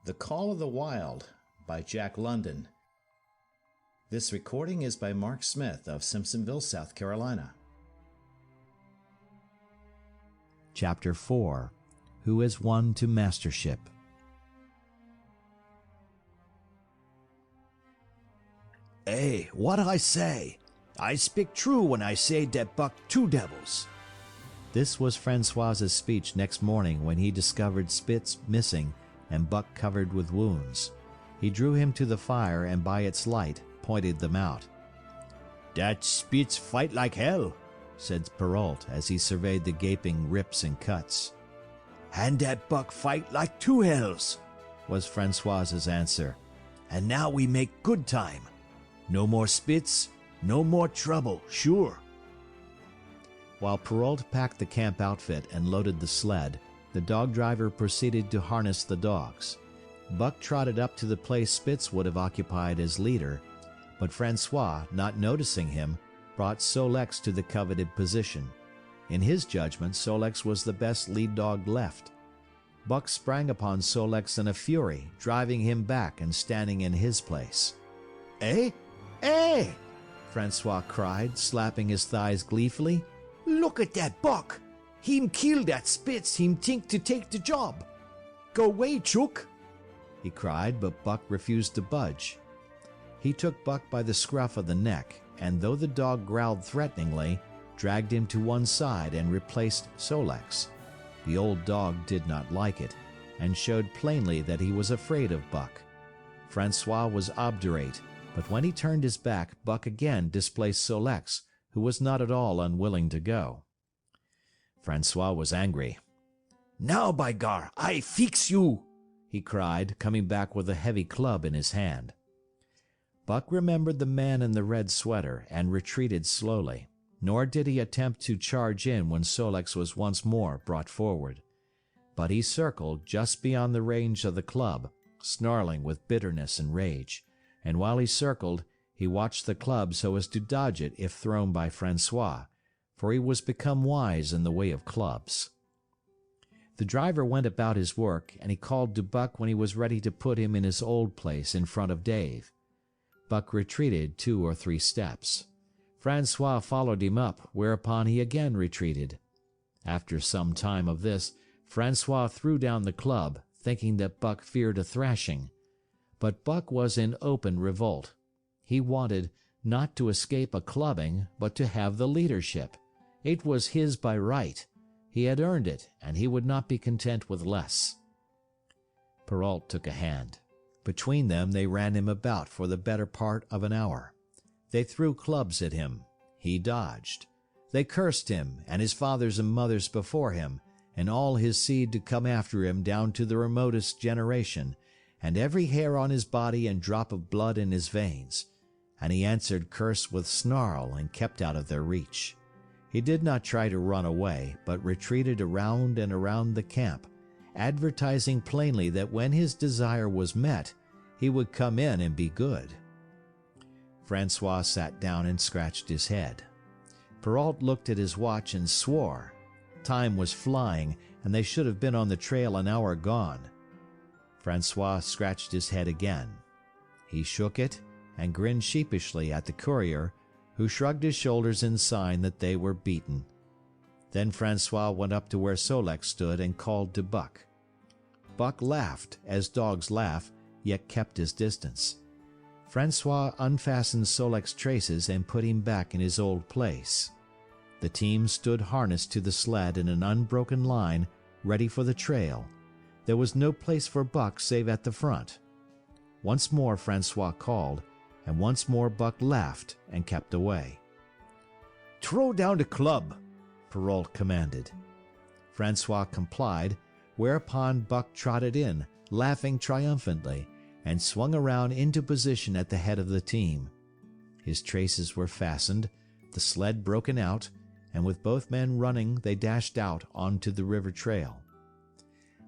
The Call of the Wild by Jack London. This recording is by Mark Smith of Simpsonville, South Carolina. Chapter 4. Who Has Won to Mastership? Hey, what I say? I speak true when I say that Buck two devils. This was Francois's speech next morning when he discovered Spitz missing and Buck covered with wounds. He drew him to the fire and by its light pointed them out. "That Spitz fight like hell," said Perrault as he surveyed the gaping rips and cuts. "And that Buck fight like two hells," was Francois's answer. "And now we make good time. No more Spitz, no more trouble, sure." While Perrault packed the camp outfit and loaded the sled, the dog driver proceeded to harness the dogs. Buck trotted up to the place Spitz would have occupied as leader, but Francois, not noticing him, brought Solex to the coveted position. In his judgment, Solex was the best lead dog left. Buck sprang upon Solex in a fury, driving him back and standing in his place. "Eh? Eh!" Francois cried, slapping his thighs gleefully. "Look at that Buck! Him kill that Spitz, him think to take the job. Go away, Chook!" he cried, but Buck refused to budge. He took Buck by the scruff of the neck, and though the dog growled threateningly, dragged him to one side and replaced Solex. The old dog did not like it, and showed plainly that he was afraid of Buck. Francois was obdurate, but when he turned his back, Buck again displaced Solex, who was not at all unwilling to go. Francois was angry. "Now, by gar, I fix you!" he cried, coming back with a heavy club in his hand. Buck remembered the man in the red sweater and retreated slowly, nor did he attempt to charge in when Solex was once more brought forward. But he circled just beyond the range of the club, snarling with bitterness and rage, and while he circled, he watched the club so as to dodge it if thrown by Francois, for he was become wise in the way of clubs. The driver went about his work, and he called to Buck when he was ready to put him in his old place in front of Dave. Buck retreated 2 or 3 steps. Francois followed him up, whereupon he again retreated. After some time of this, Francois threw down the club, thinking that Buck feared a thrashing. But Buck was in open revolt. He wanted, not to escape a clubbing, but to have the leadership. It was his by right. He had earned it, and he would not be content with less. Perrault took a hand. Between them they ran him about for the better part of an hour. They threw clubs at him. He dodged. They cursed him, and his fathers and mothers before him, and all his seed to come after him down to the remotest generation, and every hair on his body and drop of blood in his veins. And he answered curse with snarl and kept out of their reach. He did not try to run away, but retreated around and around the camp, advertising plainly that when his desire was met, he would come in and be good. Francois sat down and scratched his head. Perrault looked at his watch and swore. Time was flying, and they should have been on the trail an hour gone. Francois scratched his head again. He shook it and grinned sheepishly at the courier, who shrugged his shoulders in sign that they were beaten. Then Francois went up to where Solex stood and called to Buck. Buck laughed, as dogs laugh, yet kept his distance. Francois unfastened Solex's traces and put him back in his old place. The team stood harnessed to the sled in an unbroken line, ready for the trail. There was no place for Buck save at the front. Once more Francois called, and once more Buck laughed and kept away. "Throw down the club," Perrault commanded. Francois complied, whereupon Buck trotted in, laughing triumphantly, and swung around into position at the head of the team. His traces were fastened, the sled broken out, and with both men running they dashed out onto the river trail.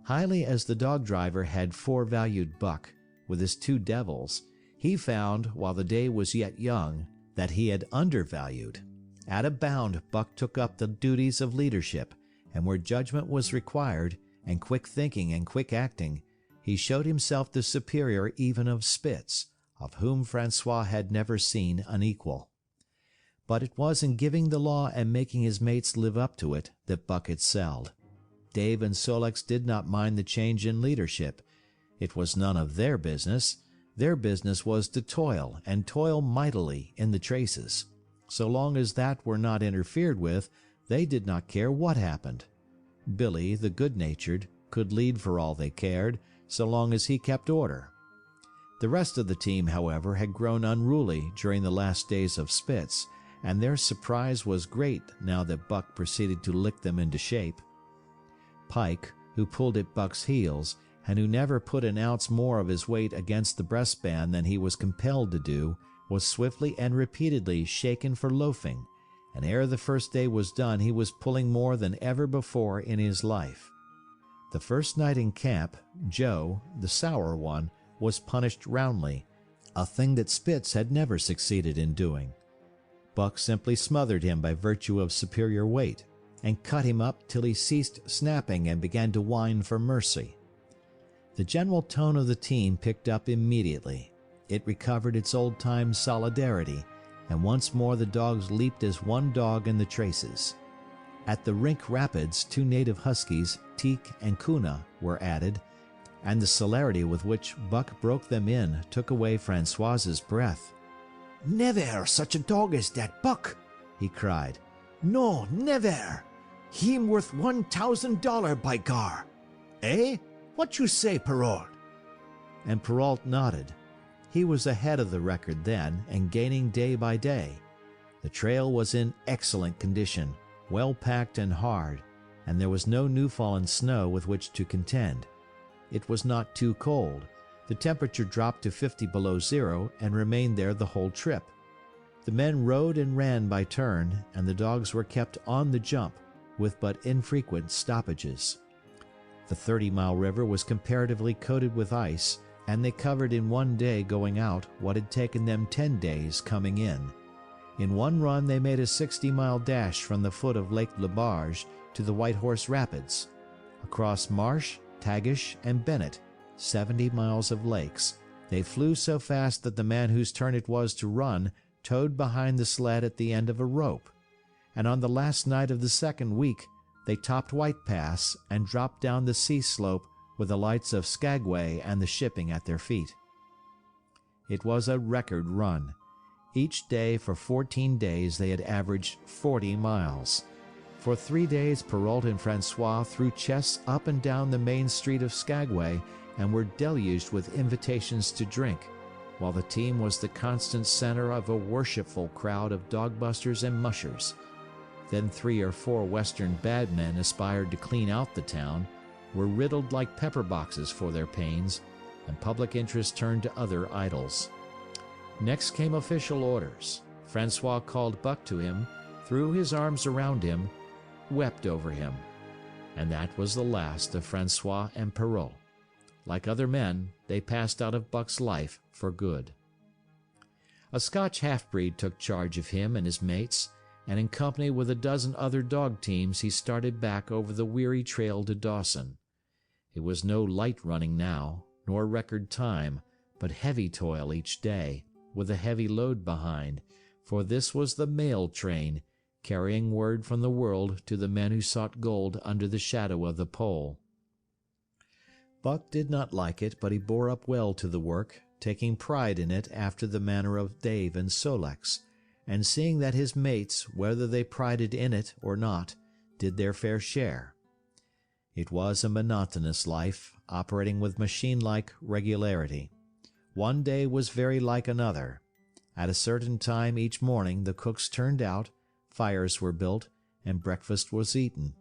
Highly as the dog driver had forevalued Buck, with his 2 devils, he found, while the day was yet young, that he had undervalued. At a bound Buck took up the duties of leadership, and where judgment was required, and quick thinking and quick acting, he showed himself the superior even of Spitz, of whom Francois had never seen an equal. But it was in giving the law and making his mates live up to it that Buck excelled. Dave and Sol-leks did not mind the change in leadership. It was none of their business. Their business was to toil, and toil mightily, in the traces. So long as that were not interfered with, they did not care what happened. Billy, the good-natured, could lead for all they cared, so long as he kept order. The rest of the team, however, had grown unruly during the last days of Spitz, and their surprise was great now that Buck proceeded to lick them into shape. Pike, who pulled at Buck's heels, and who never put an ounce more of his weight against the breastband than he was compelled to do, was swiftly and repeatedly shaken for loafing, and ere the first day was done he was pulling more than ever before in his life. The first night in camp, Joe, the sour one, was punished roundly, a thing that Spitz had never succeeded in doing. Buck simply smothered him by virtue of superior weight, and cut him up till he ceased snapping and began to whine for mercy. The general tone of the team picked up immediately. It recovered its old-time solidarity, and once more the dogs leaped as one dog in the traces. At the Rink Rapids, 2 native huskies, Teek and Kuna, were added, and the celerity with which Buck broke them in took away Francois's breath. "Never such a dog as that Buck!" he cried. "No, never! Him worth $1,000 by gar! Eh? What you say, Perrault?" And Perrault nodded. He was ahead of the record then, and gaining day by day. The trail was in excellent condition, well packed and hard, and there was no new fallen snow with which to contend. It was not too cold. The temperature dropped to 50 below zero and remained there the whole trip. The men rode and ran by turn, and the dogs were kept on the jump, with but infrequent stoppages. The 30-mile river was comparatively coated with ice, and they covered in one day going out what had taken them 10 days coming in. In one run they made a 60-mile dash from the foot of Lake Le Barge to the White Horse Rapids. Across Marsh, Tagish, and Bennett, 70 miles of lakes, they flew so fast that the man whose turn it was to run towed behind the sled at the end of a rope. And on the last night of the second week, they topped White Pass and dropped down the sea slope with the lights of Skagway and the shipping at their feet. It was a record run. Each day for 14 days they had averaged 40 miles. For 3 days Perrault and Francois threw chests up and down the main street of Skagway and were deluged with invitations to drink, while the team was the constant center of a worshipful crowd of dogbusters and mushers. Then 3 or 4 Western bad men aspired to clean out the town, were riddled like pepper boxes for their pains, and public interest turned to other idols. Next came official orders. Francois called Buck to him, threw his arms around him, wept over him. And that was the last of Francois and Perrault. Like other men, they passed out of Buck's life for good. A Scotch half-breed took charge of him and his mates, and in company with a dozen other dog teams he started back over the weary trail to Dawson. It was no light running now, nor record time, but heavy toil each day, with a heavy load behind, for this was the mail train, carrying word from the world to the men who sought gold under the shadow of the pole. Buck did not like it, but he bore up well to the work, taking pride in it after the manner of Dave and Sol-leks, and seeing that his mates, whether they prided in it or not, did their fair share. It was a monotonous life, operating with machine-like regularity. One day was very like another. At a certain time each morning the cooks turned out, fires were built, and breakfast was eaten.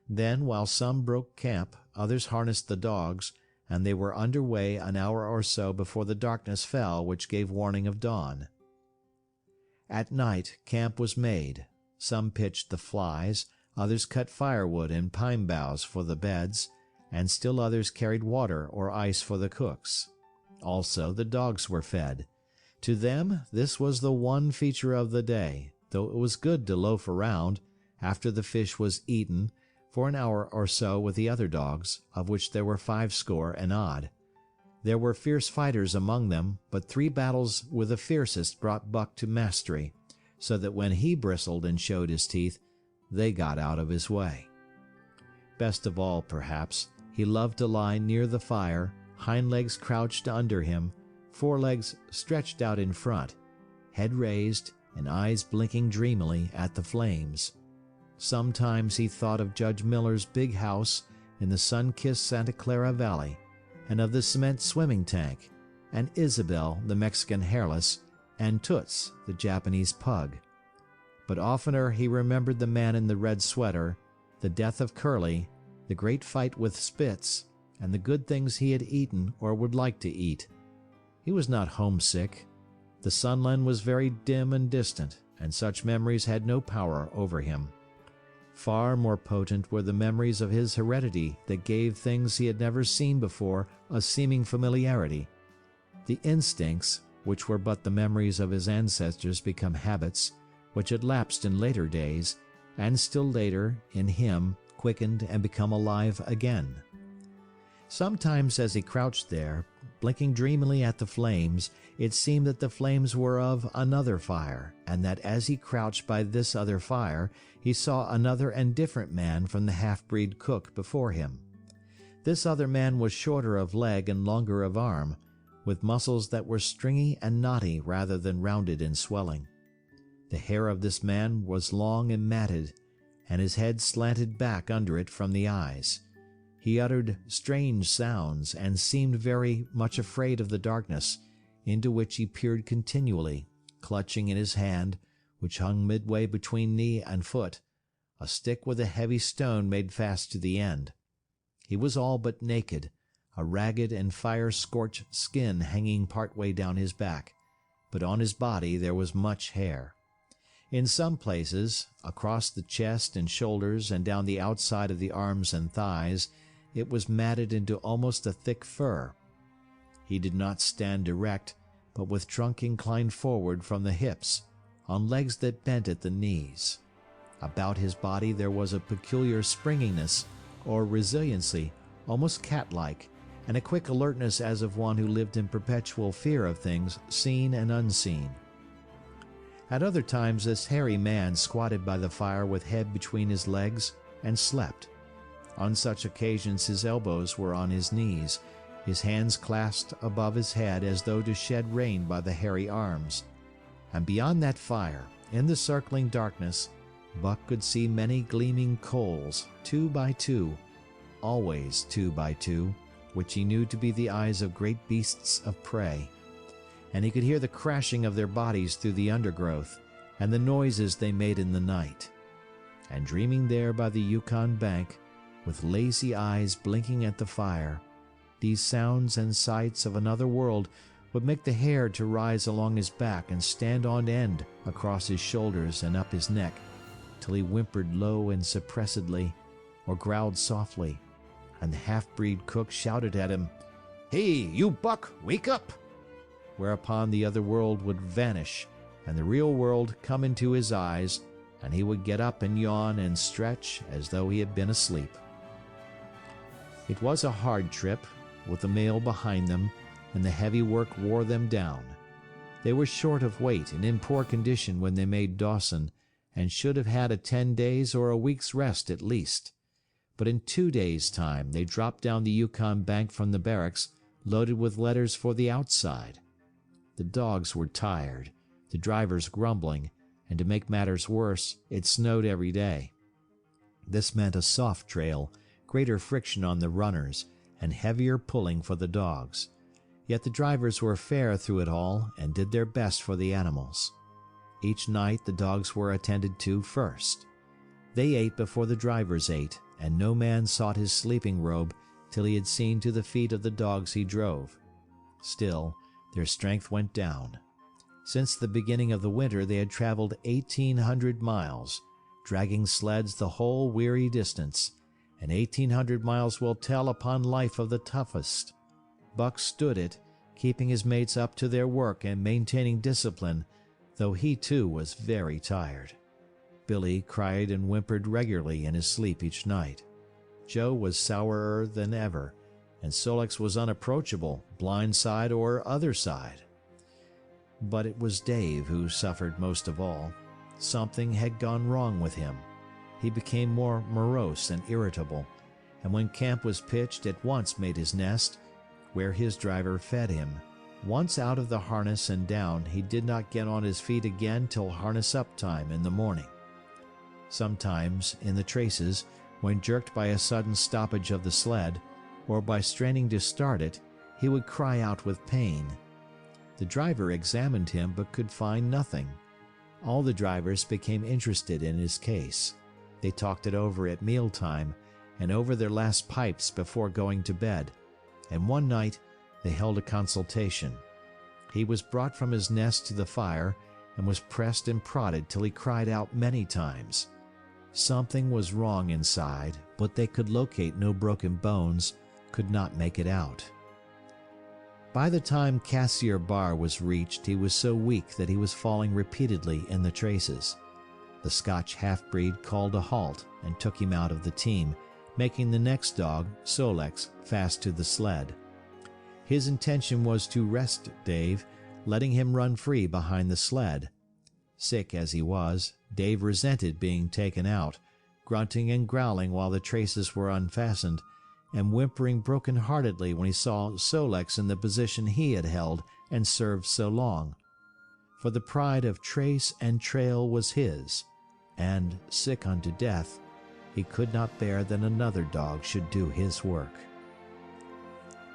Then, while some broke camp, others harnessed the dogs, and they were under way an hour or so before the darkness fell which gave warning of dawn. At night camp was made. Some pitched the flies, others cut firewood and pine boughs for the beds, and still others carried water or ice for the cooks. Also the dogs were fed. To them this was the one feature of the day, though it was good to loaf around, after the fish was eaten, for an hour or so with the other dogs, of which there were 50 and odd. There were fierce fighters among them, but 3 battles with the fiercest brought Buck to mastery, so that when he bristled and showed his teeth, they got out of his way. Best of all, perhaps, he loved to lie near the fire, hind legs crouched under him, forelegs stretched out in front, head raised and eyes blinking dreamily at the flames. Sometimes he thought of Judge Miller's big house in the sun-kissed Santa Clara Valley, and of the cement swimming tank, and Isabel, the Mexican hairless, and Toots, the Japanese pug. But oftener he remembered the man in the red sweater, the death of Curly, the great fight with Spitz, and the good things he had eaten or would like to eat. He was not homesick. The Sunland was very dim and distant, and such memories had no power over him. Far more potent were the memories of his heredity that gave things he had never seen before a seeming familiarity. The instincts, which were but the memories of his ancestors become habits, which had lapsed in later days, and still later, in him, quickened and become alive again. Sometimes as he crouched there, blinking dreamily at the flames, it seemed that the flames were of another fire, and that as he crouched by this other fire, he saw another and different man from the half-breed cook before him. This other man was shorter of leg and longer of arm, with muscles that were stringy and knotty rather than rounded and swelling. The hair of this man was long and matted, and his head slanted back under it from the eyes. He uttered strange sounds, and seemed very much afraid of the darkness, into which he peered continually, clutching in his hand, which hung midway between knee and foot, a stick with a heavy stone made fast to the end. He was all but naked, a ragged and fire-scorched skin hanging part way down his back, but on his body there was much hair. In some places, across the chest and shoulders and down the outside of the arms and thighs, it was matted into almost a thick fur. He did not stand erect, but with trunk inclined forward from the hips, on legs that bent at the knees. About his body there was a peculiar springiness or resiliency, almost cat-like, and a quick alertness as of one who lived in perpetual fear of things seen and unseen. At other times this hairy man squatted by the fire with head between his legs and slept. On such occasions his elbows were on his knees, his hands clasped above his head as though to shed rain by the hairy arms. And beyond that fire, in the circling darkness, Buck could see many gleaming coals, 2 by 2, always 2 by 2, which he knew to be the eyes of great beasts of prey. And he could hear the crashing of their bodies through the undergrowth, and the noises they made in the night. And dreaming there by the Yukon bank, with lazy eyes blinking at the fire, these sounds and sights of another world would make the hair to rise along his back and stand on end across his shoulders and up his neck, till he whimpered low and suppressedly, or growled softly, and the half-breed cook shouted at him, "Hey, you Buck, wake up!" Whereupon the other world would vanish, and the real world come into his eyes, and he would get up and yawn and stretch as though he had been asleep. It was a hard trip, with the mail behind them, and the heavy work wore them down. They were short of weight and in poor condition when they made Dawson, and should have had a 10 days or a week's rest at least. But in 2 days' time they dropped down the Yukon bank from the barracks, loaded with letters for the outside. The dogs were tired, the drivers grumbling, and to make matters worse, it snowed every day. This meant a soft trail, greater friction on the runners, and heavier pulling for the dogs. Yet the drivers were fair through it all and did their best for the animals. Each night the dogs were attended to first. They ate before the drivers ate, and no man sought his sleeping robe till he had seen to the feet of the dogs he drove. Still, their strength went down. Since the beginning of the winter they had traveled 1,800 miles, dragging sleds the whole weary distance, and 1,800 miles will tell upon life of the toughest. Buck stood it, keeping his mates up to their work and maintaining discipline, though he too was very tired. Billy cried and whimpered regularly in his sleep each night. Joe was sourer than ever, and Sol-leks was unapproachable, blind side or other side. But it was Dave who suffered most of all. Something had gone wrong with him. He became more morose and irritable, and when camp was pitched at once made his nest, where his driver fed him. Once out of the harness and down, he did not get on his feet again till harness-up time in the morning. Sometimes, in the traces, when jerked by a sudden stoppage of the sled, or by straining to start it, he would cry out with pain. The driver examined him but could find nothing. All the drivers became interested in his case. They talked it over at mealtime and over their last pipes before going to bed, and one night they held a consultation. He was brought from his nest to the fire and was pressed and prodded till he cried out many times. Something was wrong inside, but they could locate no broken bones, could not make it out. By the time Cassiar Bar was reached, he was so weak that he was falling repeatedly in the traces. The Scotch half-breed called a halt and took him out of the team, making the next dog, Sol-leks, fast to the sled. His intention was to rest Dave, letting him run free behind the sled. Sick as he was, Dave resented being taken out, grunting and growling while the traces were unfastened, and whimpering broken-heartedly when he saw Sol-leks in the position he had held and served so long. For the pride of trace and trail was his, and, sick unto death, he could not bear that another dog should do his work.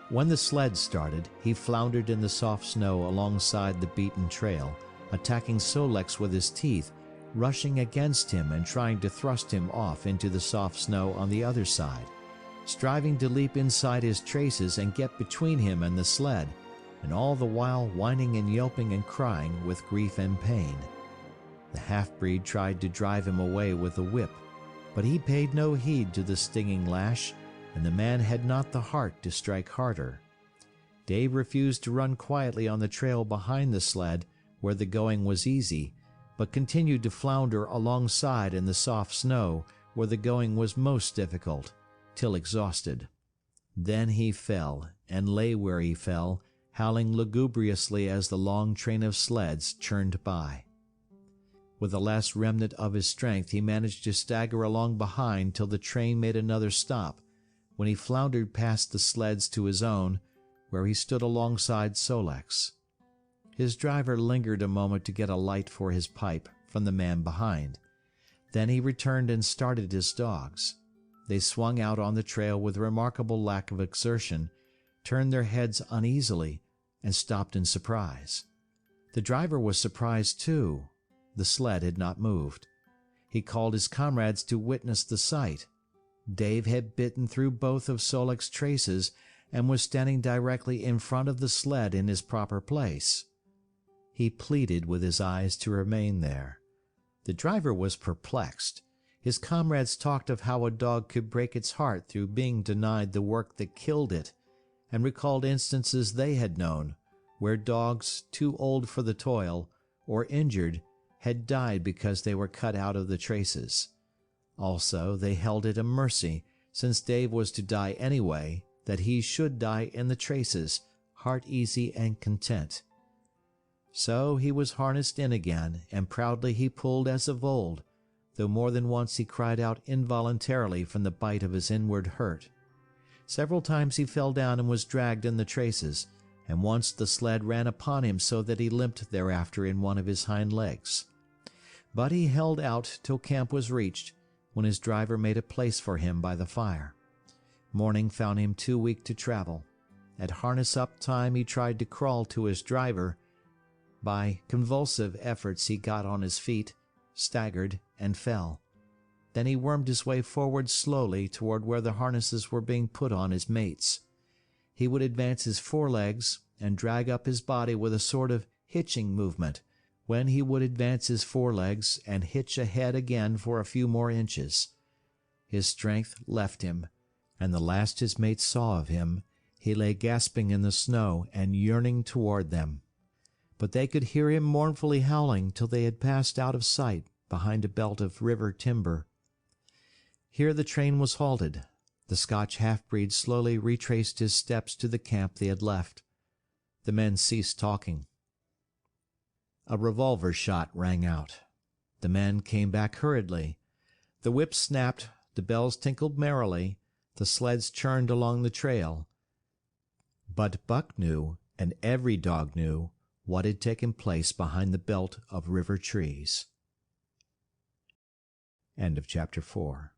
When the sled started, he floundered in the soft snow alongside the beaten trail, attacking Sol-leks with his teeth, rushing against him and trying to thrust him off into the soft snow on the other side, striving to leap inside his traces and get between him and the sled, and all the while whining and yelping and crying with grief and pain. The half-breed tried to drive him away with a whip, but he paid no heed to the stinging lash, and the man had not the heart to strike harder. Dave refused to run quietly on the trail behind the sled, where the going was easy, but continued to flounder alongside in the soft snow, where the going was most difficult, till exhausted. Then he fell, and lay where he fell, howling lugubriously as the long train of sleds churned by. With the last remnant of his strength, he managed to stagger along behind till the train made another stop, when he floundered past the sleds to his own, where he stood alongside Sol-leks. His driver lingered a moment to get a light for his pipe from the man behind. Then he returned and started his dogs. They swung out on the trail with remarkable lack of exertion, turned their heads uneasily, and stopped in surprise. The driver was surprised too. The sled had not moved. He called his comrades to witness the sight. Dave had bitten through both of Sol-leks' traces and was standing directly in front of the sled in his proper place. He pleaded with his eyes to remain there. The driver was perplexed. His comrades talked of how a dog could break its heart through being denied the work that killed it, and recalled instances they had known, where dogs, too old for the toil, or injured, had died because they were cut out of the traces. Also, they held it a mercy, since Dave was to die anyway, that he should die in the traces, heart easy and content. So he was harnessed in again, and proudly he pulled as of old, though more than once he cried out involuntarily from the bite of his inward hurt. Several times he fell down and was dragged in the traces, and once the sled ran upon him so that he limped thereafter in one of his hind legs. But he held out till camp was reached, when his driver made a place for him by the fire. Morning found him too weak to travel. At harness-up time he tried to crawl to his driver. By convulsive efforts he got on his feet, staggered, and fell. Then he wormed his way forward slowly toward where the harnesses were being put on his mates. He would advance his forelegs and drag up his body with a sort of hitching movement, when he would advance his forelegs and hitch ahead again for a few more inches. His strength left him, and the last his mates saw of him, he lay gasping in the snow and yearning toward them. But they could hear him mournfully howling till they had passed out of sight behind a belt of river timber. Here the train was halted. The Scotch half-breed slowly retraced his steps to the camp they had left. The men ceased talking. A revolver shot rang out. The men came back hurriedly. The whips snapped, the bells tinkled merrily, the sleds churned along the trail. But Buck knew, and every dog knew, what had taken place behind the belt of river trees. End of chapter 4.